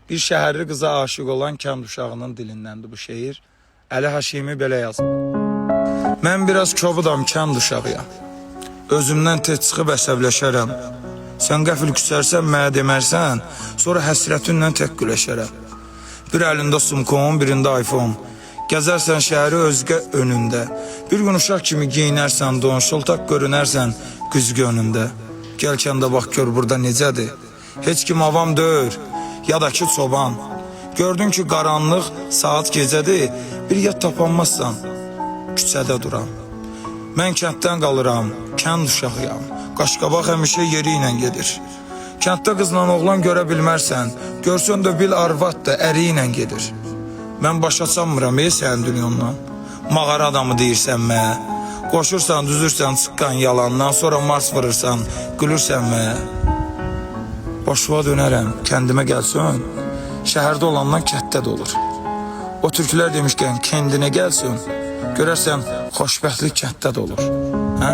Bir şəhərli qıza aşık olan kənd uşağının dilindəndir bu şeir. Əli Haşimi belə yazıb. Mən biraz kobudam, kənd uşağıyam. Özümdən tez çıxıb əsəbləşərəm. Sən qəfil küsərsən, mənə demərsən, sonra həsrətinlə tək güləşərəm. Bir əlində sumkon, birində iPhone. Gəzərsən şəhəri özgə önündə. Bir gün uşaq kimi giyinərsən, don, şoltaq görünərsən güzgü önündə. Gəlkən də bax gör burada necədir. Heç kim avam deyir, ya da ki çoban. Gördün ki qaranlıq, saat gecədir, bir yat tapanmazsan, küçədə duram. Mən kənddən qalıram, kənd uşağıyam. Qaşqabaq həmişə yeri ilə gedir. Kənddə qızla oğlan görə bilmərsən, görsən də bil arvad da əri ilə gedir. Mən başa çanmıram sənin dünyondan. Mağara adamı deyirsən mənə. Qoşursan, düzürsən çıqqan yalandan, sonra mars vurursan, gülürsən mənə. Boşluğa dönərəm, kəndimə gəlsin, şəhərdə olandan kətdə də olur. O türkülər demişkən, kəndinə gəlsin, görərsən xoşbəxtlik kətdə də olur. Hə?